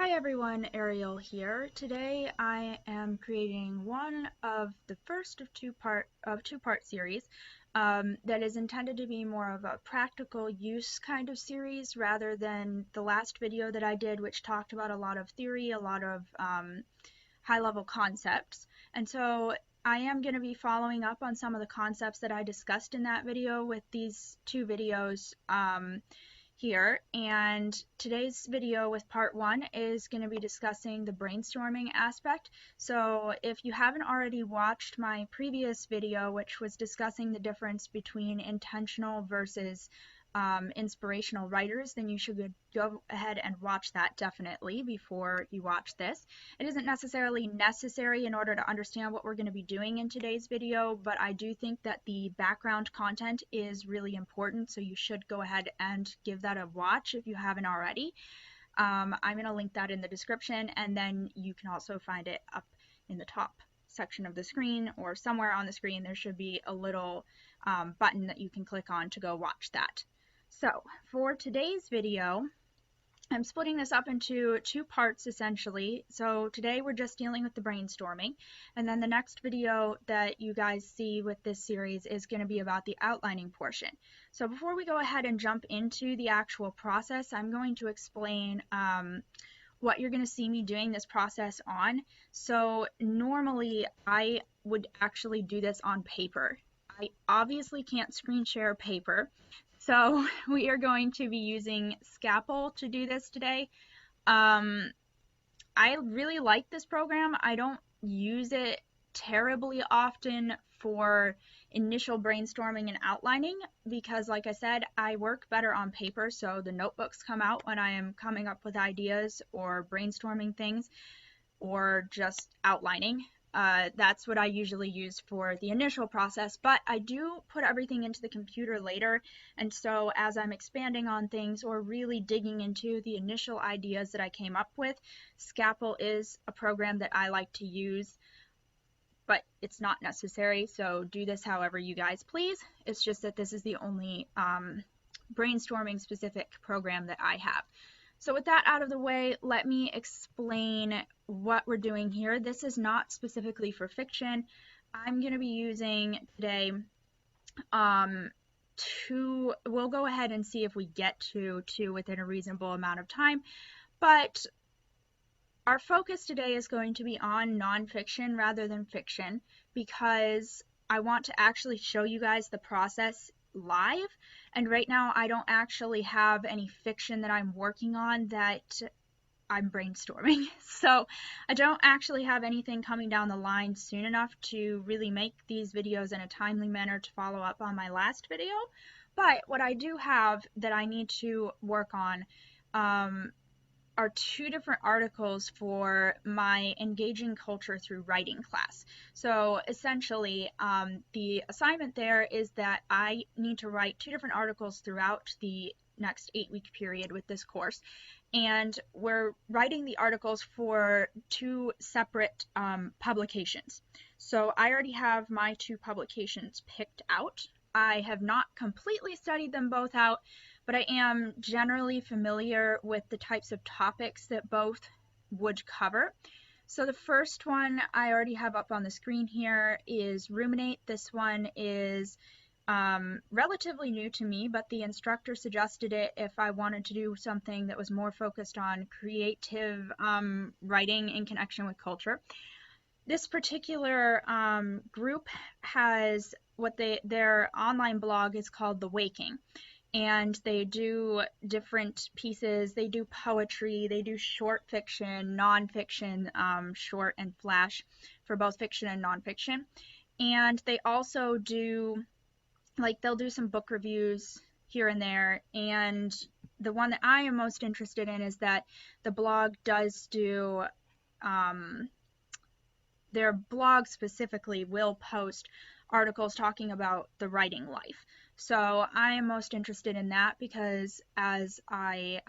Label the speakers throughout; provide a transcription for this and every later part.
Speaker 1: Hi everyone, Ariel here. Today I am creating one of the first of two-part series that is intended to be more of a practical use kind of series rather than the last video that I did, which talked about a lot of theory, a lot of high-level concepts. And so I am going to be following up on some of the concepts that I discussed in that video with these two videos here, and today's video with part one is going to be discussing the brainstorming aspect. So if you haven't already watched my previous video, which was discussing the difference between intentional versus inspirational writers, then you should go ahead and watch that definitely before you watch this. It isn't necessarily necessary in order to understand what we're going to be doing in today's video, but I do think that the background content is really important, so you should go ahead and give that a watch if you haven't already. I'm going to link that in the description, and then you can also find it up in the top section of the screen or somewhere on the screen. There should be a little button that you can click on to go watch that. So for today's video, I'm splitting this up into two parts essentially. So today we're just dealing with the brainstorming, and then the next video that you guys see with this series is going to be about the outlining portion. So before we go ahead and jump into the actual process, I'm going to explain what you're going to see me doing this process on. So normally I would actually do this on paper. I obviously can't screen share paper, so we are going to be using Scalpel to do this today. I really like this program. I don't use it terribly often for initial brainstorming and outlining because, like I said, I work better on paper, so the notebooks come out when I am coming up with ideas or brainstorming things or just outlining. That's what I usually use for the initial process, but I do put everything into the computer later, and so as I'm expanding on things or really digging into the initial ideas that I came up with, Scalpel is a program that I like to use, but it's not necessary, so do this however you guys please. It's just that this is the only brainstorming specific program that I have. So with that out of the way, let me explain what we're doing here. This is not specifically for fiction. I'm going to be using today we'll go ahead and see if we get to two within a reasonable amount of time, but our focus today is going to be on nonfiction rather than fiction because I want to actually show you guys the process live, and right now I don't actually have any fiction that I'm working on that I'm brainstorming, so I don't actually have anything coming down the line soon enough to really make these videos in a timely manner to follow up on my last video. But what I do have that I need to work on are two different articles for my Engaging Culture Through Writing class. So essentially, the assignment there is that I need to write two different articles throughout the next 8-week period with this course. And we're writing the articles for two separate publications. So I already have my two publications picked out. I have not completely studied them both out, but I am generally familiar with the types of topics that both would cover. So the first one I already have up on the screen here is Ruminate. This one is relatively new to me, but the instructor suggested it if I wanted to do something that was more focused on creative writing in connection with culture. This particular group has their online blog is called The Waking, and they do different pieces. They do poetry, they do short fiction, nonfiction, short and flash for both fiction and nonfiction, and they also do, like, they'll do some book reviews here and there, and the one that I am most interested in is that the blog does do their blog specifically will post articles talking about the writing life. So I am most interested in that because as I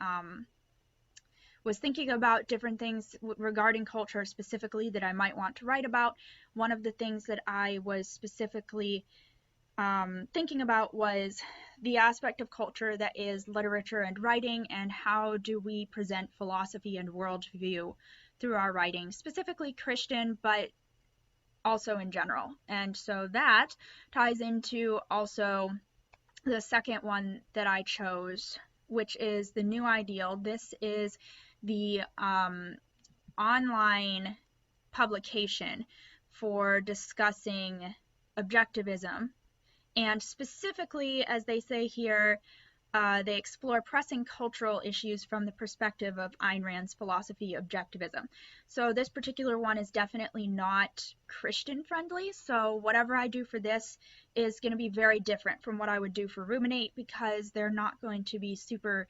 Speaker 1: was thinking about different things regarding culture specifically that I might want to write about, one of the things that I was specifically thinking about was the aspect of culture that is literature and writing, and how do we present philosophy and worldview through our writing, specifically Christian, but also in general. And so that ties into also the second one that I chose, which is the New Ideal. This is the online publication for discussing objectivism. And specifically, as they say here, they explore pressing cultural issues from the perspective of Ayn Rand's philosophy objectivism. So this particular one is definitely not Christian friendly. So whatever I do for this is going to be very different from what I would do for Ruminate, because they're not going to be super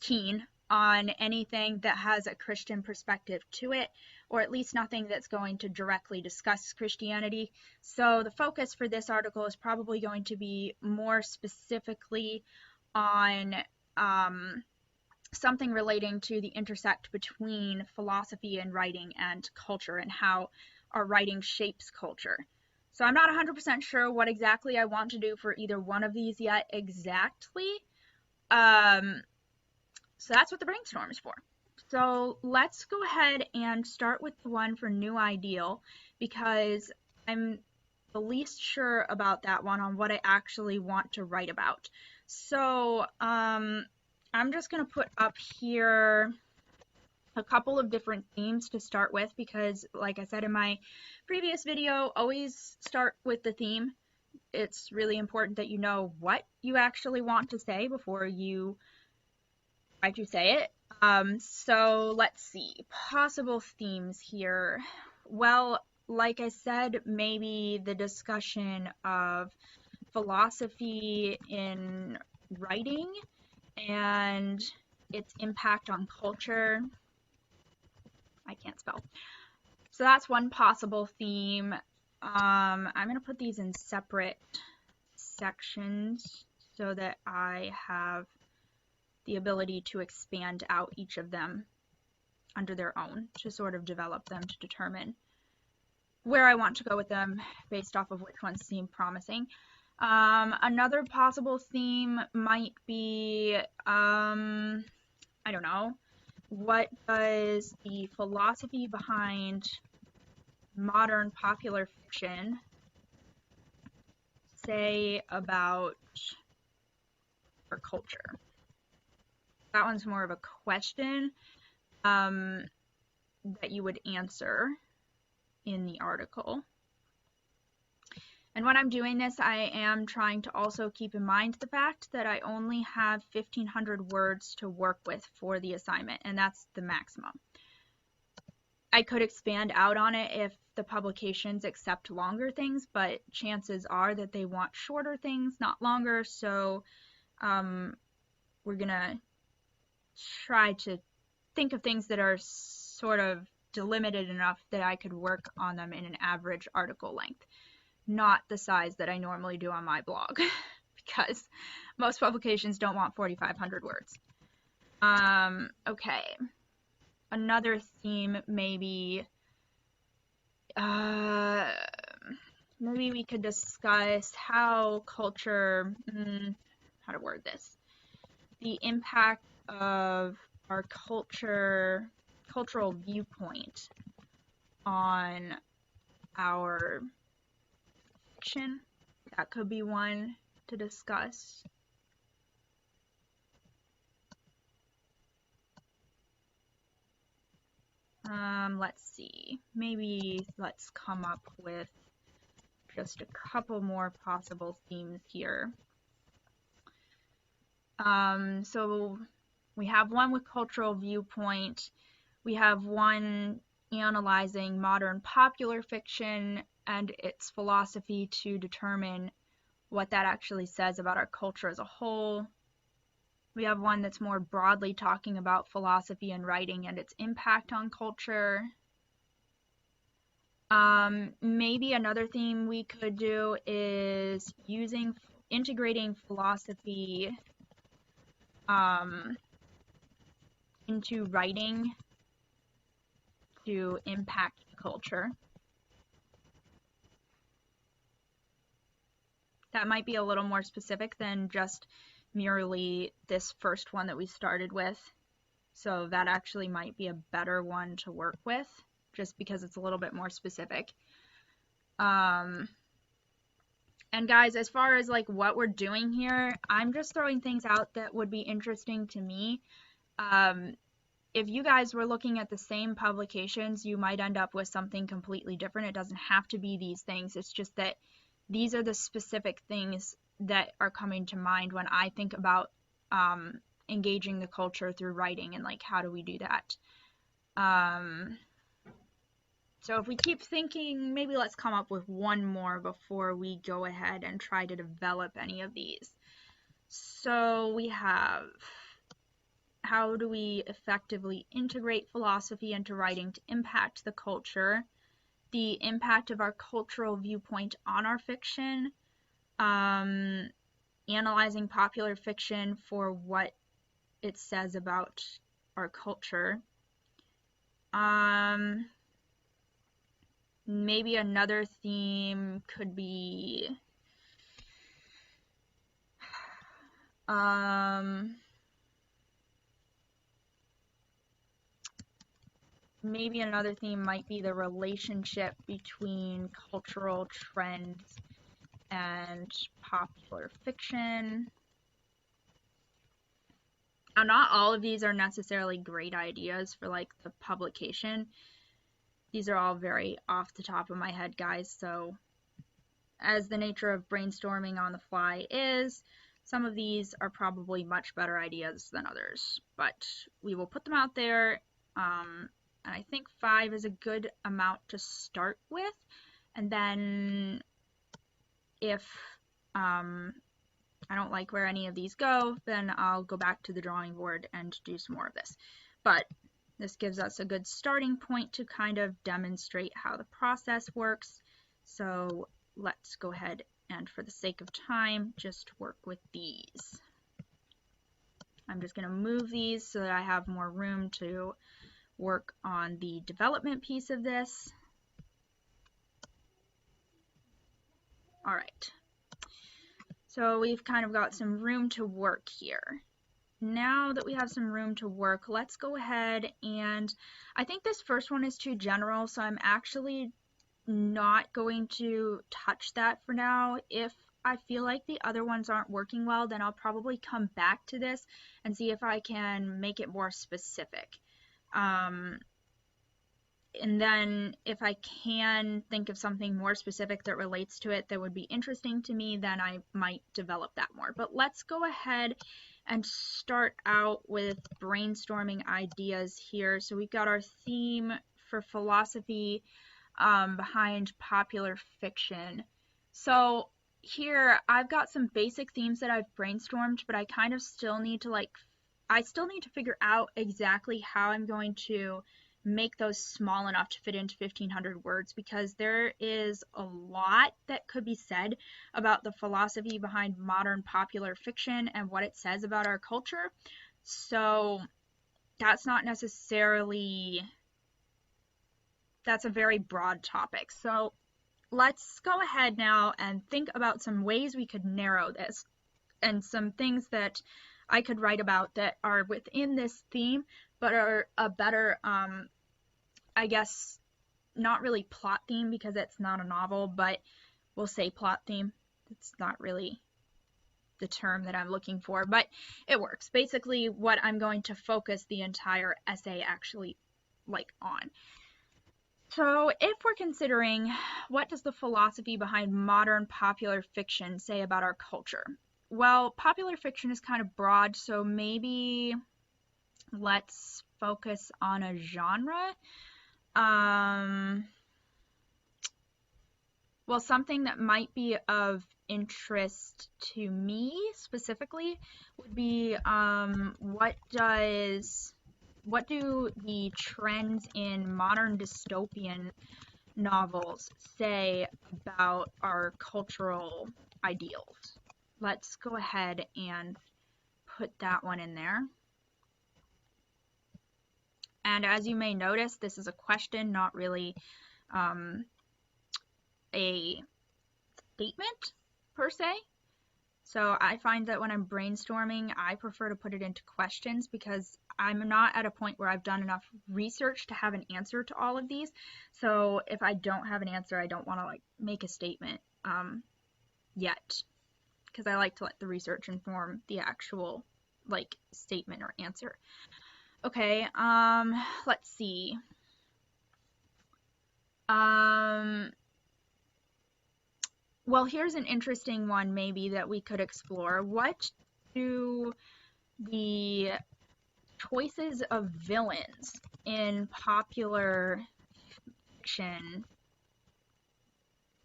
Speaker 1: keen on anything that has a Christian perspective to it, or at least nothing that's going to directly discuss Christianity. So the focus for this article is probably going to be more specifically on something relating to the intersect between philosophy and writing and culture, and how our writing shapes culture. So I'm not 100% sure what exactly I want to do for either one of these yet exactly. So that's what the brainstorm is for. So let's go ahead and start with the one for New Ideal, because I'm the least sure about that one on what I actually want to write about. So I'm just going to put up here a couple of different themes to start with, because like I said in my previous video, always start with the theme. It's really important that you know what you actually want to say before you try to say it. So let's see, possible themes here. Well, like I said, maybe the discussion of philosophy in writing and its impact on culture. I can't spell. So that's one possible theme. I'm going to put these in separate sections so that I have the ability to expand out each of them under their own, to sort of develop them to determine where I want to go with them based off of which ones seem promising. Another possible theme might be, I don't know, what does the philosophy behind modern popular fiction say about our culture? That one's more of a question that you would answer in the article. And when I'm doing this, I am trying to also keep in mind the fact that I only have 1,500 words to work with for the assignment, and that's the maximum. I could expand out on it if the publications accept longer things, but chances are that they want shorter things, not longer, so we're gonna try to think of things that are sort of delimited enough that I could work on them in an average article length, not the size that I normally do on my blog, because most publications don't want 4,500 words. Okay. Another theme maybe, maybe we could discuss how culture, how to word this, the impact of our cultural viewpoint on our fiction. That could be one to discuss. Let's see, maybe let's come up with just a couple more possible themes here. So we have one with cultural viewpoint, we have one analyzing modern popular fiction and its philosophy to determine what that actually says about our culture as a whole. We have one that's more broadly talking about philosophy and writing and its impact on culture. Maybe another theme we could do is integrating philosophy into writing to impact culture. That might be a little more specific than just merely this first one that we started with. So that actually might be a better one to work with, just because it's a little bit more specific. And guys, as far as like what we're doing here, I'm just throwing things out that would be interesting to me. If you guys were looking at the same publications, you might end up with something completely different. It doesn't have to be these things. It's just that these are the specific things that are coming to mind when I think about engaging the culture through writing, and like how do we do that. So if we keep thinking, maybe let's come up with one more before we go ahead and try to develop any of these. So we have, how do we effectively integrate philosophy into writing to impact the culture? The impact of our cultural viewpoint on our fiction. Analyzing popular fiction for what it says about our culture. Maybe another theme could be maybe another theme might be the relationship between cultural trends and popular fiction. Now, not all of these are necessarily great ideas for like the publication. These are all very off the top of my head, guys, so as the nature of brainstorming on the fly is, some of these are probably much better ideas than others, but we will put them out there. And I think 5 is a good amount to start with, and then if I don't like where any of these go, then I'll go back to the drawing board and do some more of this. But this gives us a good starting point to kind of demonstrate how the process works. So let's go ahead and, for the sake of time, just work with these. I'm just going to move these so that I have more room to work on the development piece of this. All right. So we've kind of got some room to work here. Now that we have some room to work, let's go ahead and I think this first one is too general, so I'm actually not going to touch that for now. If I feel like the other ones aren't working well, then I'll probably come back to this and see if I can make it more specific. And then if I can think of something more specific that relates to it that would be interesting to me, then I might develop that more. But let's go ahead and start out with brainstorming ideas here. So we've got our theme for philosophy behind popular fiction. So here I've got some basic themes that I've brainstormed, but I kind of still need to figure out exactly how I'm going to make those small enough to fit into 1,500 words, because there is a lot that could be said about the philosophy behind modern popular fiction and what it says about our culture. So that's not necessarily, that's a very broad topic. So let's go ahead now and think about some ways we could narrow this and some things that I could write about that are within this theme but are a better I guess not really plot theme, because it's not a novel, but we'll say plot theme. It's not really the term that I'm looking for, but it works. Basically what I'm going to focus the entire essay actually on. So if we're considering what does the philosophy behind modern popular fiction say about our culture? Well, popular fiction is kind of broad, so maybe let's focus on a genre. Well, something that might be of interest to me specifically would be what do the trends in modern dystopian novels say about our cultural ideals? Let's go ahead and put that one in there. And as you may notice, this is a question, not really a statement. per se. So I find that when I'm brainstorming, I prefer to put it into questions because I'm not at a point where I've done enough research to have an answer to all of these. So if I don't have an answer, I don't want to like make a statement yet, because I like to let the research inform the actual like statement or answer. Okay, let's see. Well, here's an interesting one maybe that we could explore. What do the choices of villains in popular fiction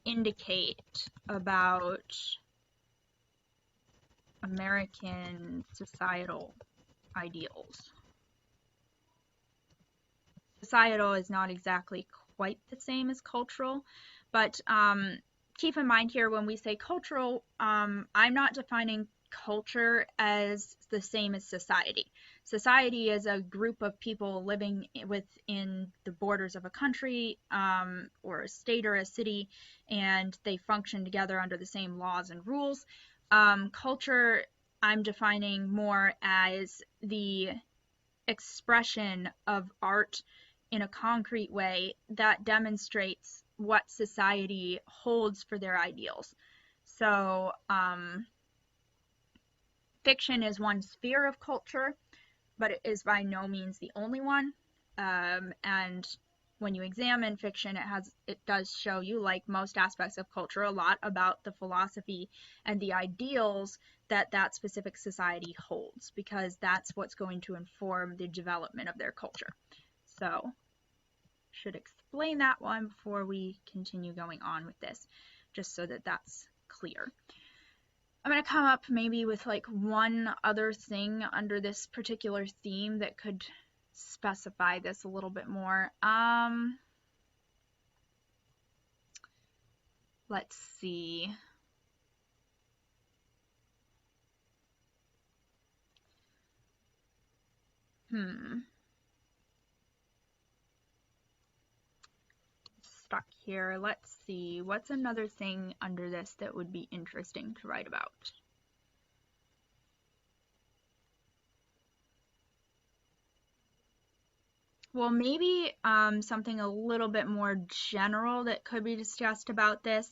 Speaker 1: indicate about American societal ideals? Societal is not exactly quite the same as cultural, but keep in mind here when we say cultural, I'm not defining culture as the same as society. Society is a group of people living within the borders of a country or a state or a city, and they function together under the same laws and rules. Culture, I'm defining more as the expression of art in a concrete way that demonstrates what society holds for their ideals. So, fiction is one sphere of culture, but it is by no means the only one. And when you examine fiction, it does show you, like most aspects of culture, a lot about the philosophy and the ideals that that specific society holds, because that's what's going to inform the development of their culture. So, should explain that one before we continue going on with this, just so that that's clear. I'm going to come up maybe with like one other thing under this particular theme that could specify this a little bit more. Let's see. Stuck here. Let's see. What's another thing under this that would be interesting to write about? Well, maybe something a little bit more general that could be discussed about this.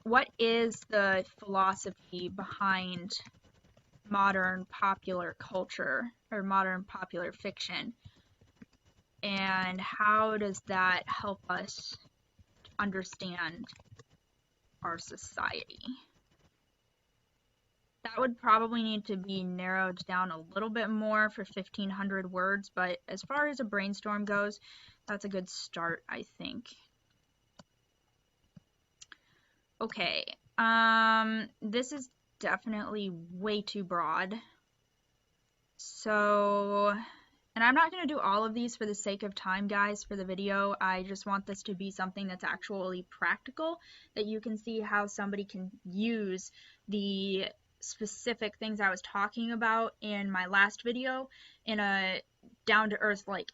Speaker 1: What is the philosophy behind modern popular culture or modern popular fiction? And how does that help us understand our society? That would probably need to be narrowed down a little bit more for 1,500 words, but as far as a brainstorm goes, that's a good start, I think. Okay, this is definitely way too broad. So, and I'm not going to do all of these for the sake of time, guys, for the video. I just want this to be something that's actually practical, that you can see how somebody can use the specific things I was talking about in my last video in a down-to-earth, like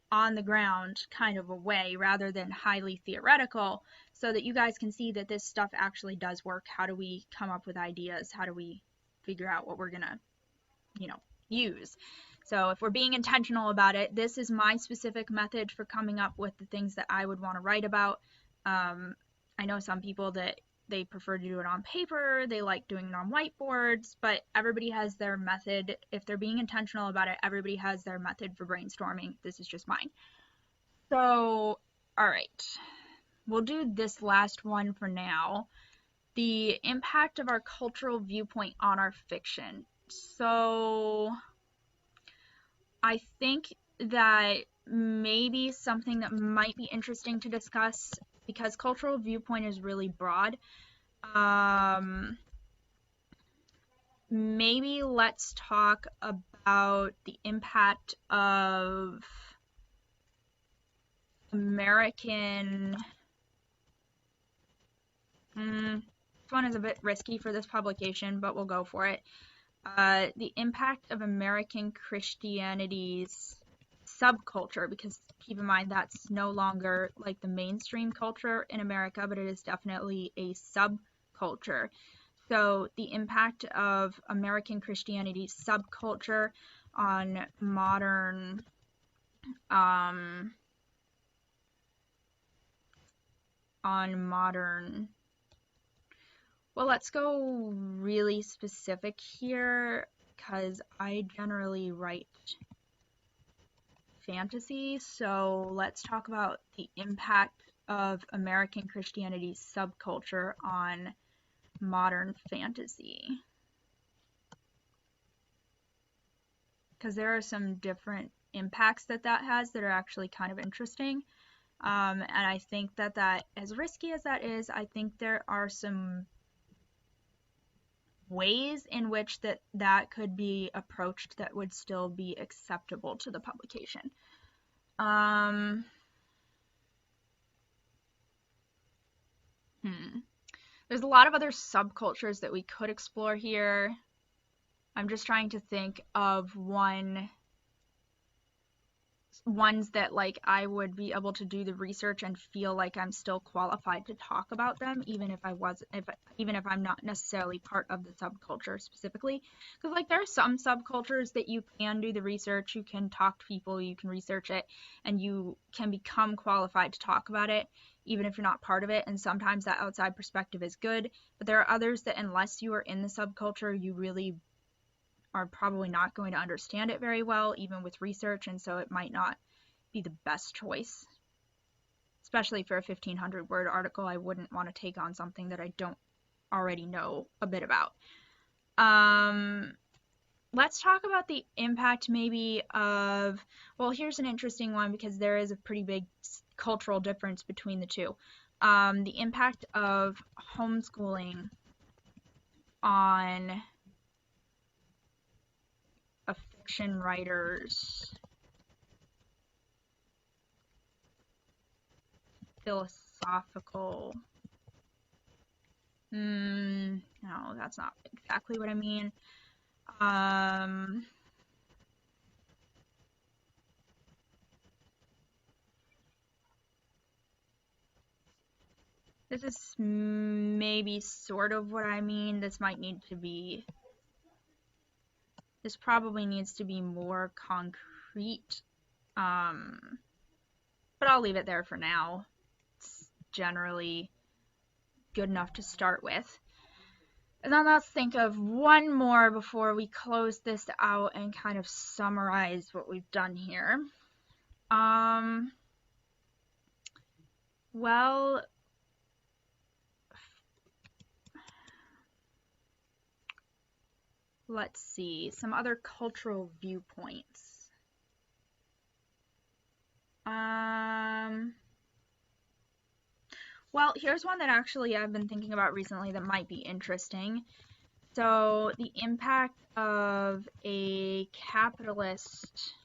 Speaker 1: on the ground kind of a way rather than highly theoretical, so that you guys can see that this stuff actually does work. How do we come up with ideas? How do we figure out what we're gonna, use? So if we're being intentional about it, this is my specific method for coming up with the things that I would want to write about. I know some people that they prefer to do it on paper, they like doing it on whiteboards, but everybody has their method. If they're being intentional about it, everybody has their method for brainstorming. This is just mine. So, all right, we'll do this last one for now. The impact of our cultural viewpoint on our fiction. So, I think that maybe something that might be interesting to discuss, because cultural viewpoint is really broad, maybe let's talk about the impact of American, this one is a bit risky for this publication, but we'll go for it. The impact of American Christianity's subculture, because keep in mind that's no longer like the mainstream culture in America, but it is definitely a subculture. So the impact of American Christianity subculture on modern um, well, let's go really specific here because I generally write fantasy. So let's talk about the impact of American Christianity subculture on modern fantasy. Because there are some different impacts that has that are actually kind of interesting. And I think that as risky as that is, I think there are some ways in which that could be approached that would still be acceptable to the publication. There's a lot of other subcultures that we could explore here. I'm just trying to think of ones that like I would be able to do the research and feel like I'm still qualified to talk about them, even if I'm not necessarily part of the subculture specifically. Because like there are some subcultures that you can do the research, you can talk to people, you can research it, and you can become qualified to talk about it, even if you're not part of it. And sometimes that outside perspective is good, but there are others that unless you are in the subculture, you really are probably not going to understand it very well, even with research, and so it might not be the best choice. Especially for a 1,500 word article, I wouldn't want to take on something that I don't already know a bit about. Let's talk about the impact maybe of, well, here's an interesting one because there is a pretty big cultural difference between the two. The impact of homeschooling on fiction writers' philosophical. No, that's not exactly what I mean. This is maybe sort of what I mean. This probably needs to be more concrete. But I'll leave it there for now. It's generally good enough to start with. And then let's think of one more before we close this out and kind of summarize what we've done here. Well, let's see, some other cultural viewpoints. Well, here's one that actually I've been thinking about recently that might be interesting. So, the impact of a capitalist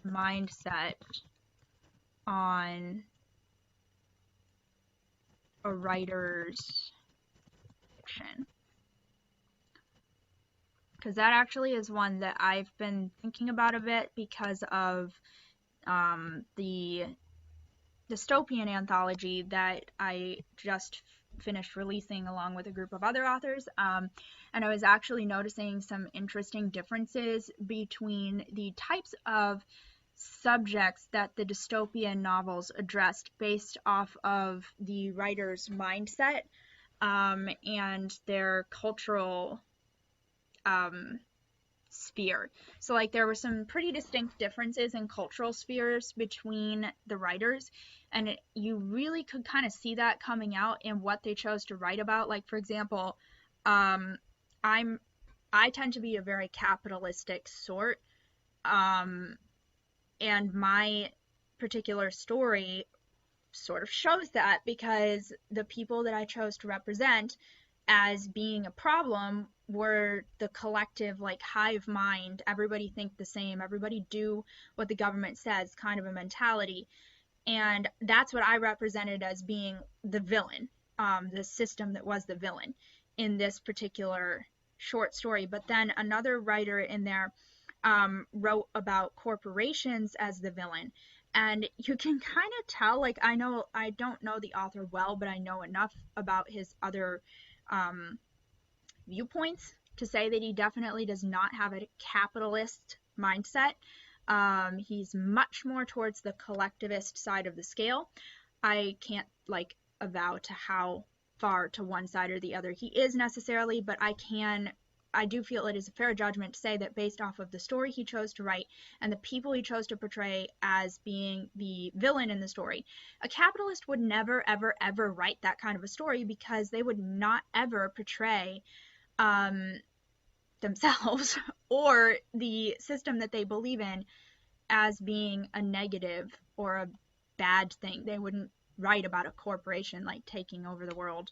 Speaker 1: mindset on a writer's fiction. Because that actually is one that I've been thinking about a bit because of the dystopian anthology that I just finished releasing along with a group of other authors, and I was actually noticing some interesting differences between the types of subjects that the dystopian novels addressed based off of the writer's mindset and their cultural sphere. So like there were some pretty distinct differences in cultural spheres between the writers, and you really could kind of see that coming out in what they chose to write about. Like for example, I tend to be a very capitalistic sort, and my particular story sort of shows that because the people that I chose to represent as being a problem were the collective like hive mind, everybody think the same, everybody do what the government says kind of a mentality. And that's what I represented as being the villain, the system that was the villain in this particular short story. But then another writer in there wrote about corporations as the villain. And you can kind of tell, like, I don't know the author well, but I know enough about his other um, viewpoints to say that he definitely does not have a capitalist mindset. He's much more towards the collectivist side of the scale. I can't like avow to how far to one side or the other he is necessarily, but I do feel it is a fair judgment to say that based off of the story he chose to write and the people he chose to portray as being the villain in the story, a capitalist would never, ever, ever write that kind of a story because they would not ever portray um, themselves or the system that they believe in as being a negative or a bad thing. They wouldn't write about a corporation like taking over the world.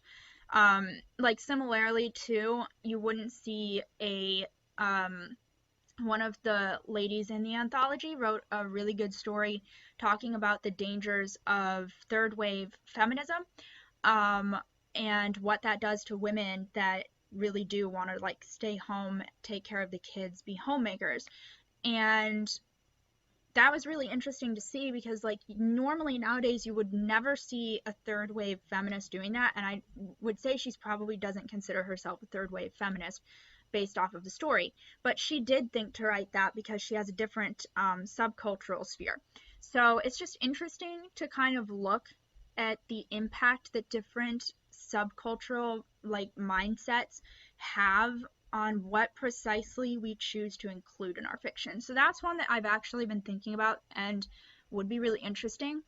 Speaker 1: Like similarly too, you wouldn't see a one of the ladies in the anthology wrote a really good story talking about the dangers of third wave feminism, um, and what that does to women that really do want to like stay home, take care of the kids, be homemakers. And that was really interesting to see because like normally nowadays you would never see a third wave feminist doing that, and I would say she's probably doesn't consider herself a third wave feminist based off of the story, but she did think to write that because she has a different subcultural sphere. So it's just interesting to kind of look at the impact that different subcultural like mindsets have on what precisely we choose to include in our fiction. So that's one that I've actually been thinking about and would be really interesting.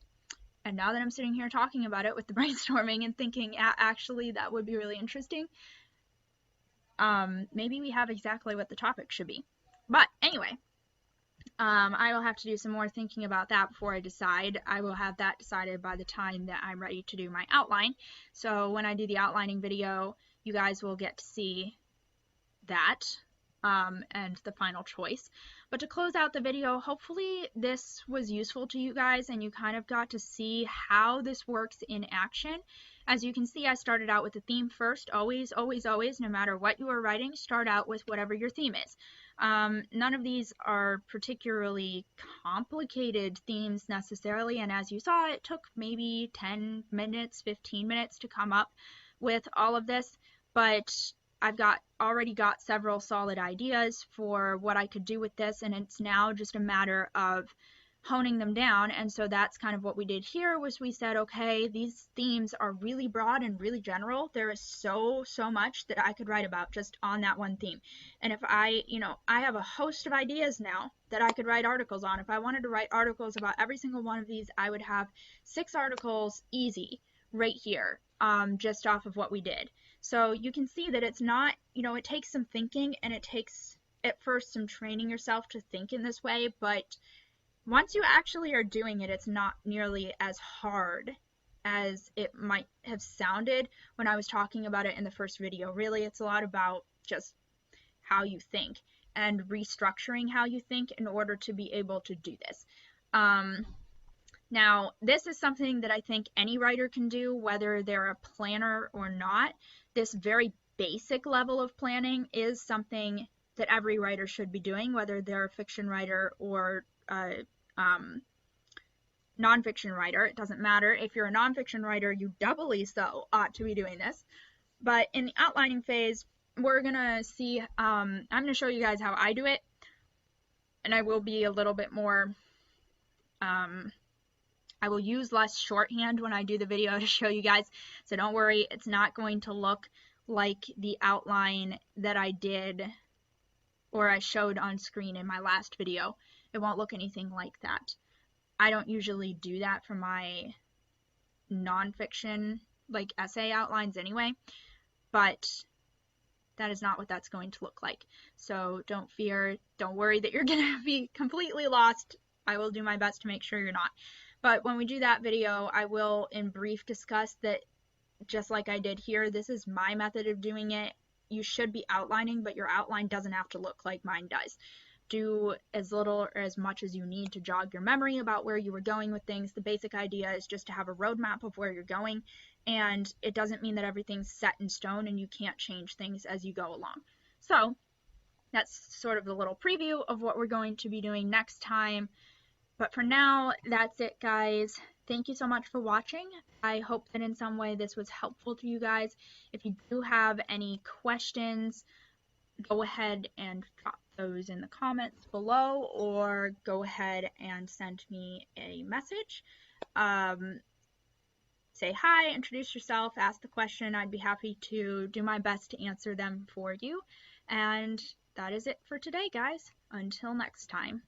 Speaker 1: And now that I'm sitting here talking about it with the brainstorming and thinking, actually, that would be really interesting, maybe we have exactly what the topic should be. But anyway, I will have to do some more thinking about that before I decide. I will have that decided by the time that I'm ready to do my outline. So when I do the outlining video, you guys will get to see that and the final choice. But to close out the video, hopefully this was useful to you guys and you kind of got to see how this works in action. As you can see, I started out with the theme first. Always, always, always, no matter what you are writing, start out with whatever your theme is. None of these are particularly complicated themes necessarily, and as you saw, it took maybe 10 minutes, 15 minutes to come up with all of this, but I've already got several solid ideas for what I could do with this, and it's now just a matter of honing them down. And so that's kind of what we did here, was we said, okay, these themes are really broad and really general. There is so much that I could write about just on that one theme. And if I have a host of ideas now that I could write articles on. If I wanted to write articles about every single one of these, I would have 6 articles easy right here, just off of what we did. So you can see that it's not, it takes some thinking, and it takes at first some training yourself to think in this way, but once you actually are doing it, it's not nearly as hard as it might have sounded when I was talking about it in the first video. Really, it's a lot about just how you think and restructuring how you think in order to be able to do this. Now, this is something that I think any writer can do, whether they're a planner or not. This very basic level of planning is something that every writer should be doing, whether they're a fiction writer or nonfiction writer. It doesn't matter. If you're a nonfiction writer, you doubly so ought to be doing this. But in the outlining phase, we're gonna see, I'm gonna show you guys how I do it, and I will be a little bit more, I will use less shorthand when I do the video to show you guys, so don't worry, it's not going to look like the outline that I did or I showed on screen in my last video. It won't look anything like that. I don't usually do that for my nonfiction, like essay outlines anyway, but that is not what that's going to look like. So don't fear, don't worry that you're gonna be completely lost. I will do my best to make sure you're not. But when we do that video, I will in brief discuss that, just like I did here, this is my method of doing it. You should be outlining, but your outline doesn't have to look like mine does. Do as little or as much as you need to jog your memory about where you were going with things. The basic idea is just to have a roadmap of where you're going, and it doesn't mean that everything's set in stone and you can't change things as you go along. So that's sort of the little preview of what we're going to be doing next time. But for now, that's it, guys. Thank you so much for watching. I hope that in some way this was helpful to you guys. If you do have any questions, go ahead and drop those in the comments below, or go ahead and send me a message. Say hi, introduce yourself, ask the question. I'd be happy to do my best to answer them for you. And that is it for today, guys. Until next time.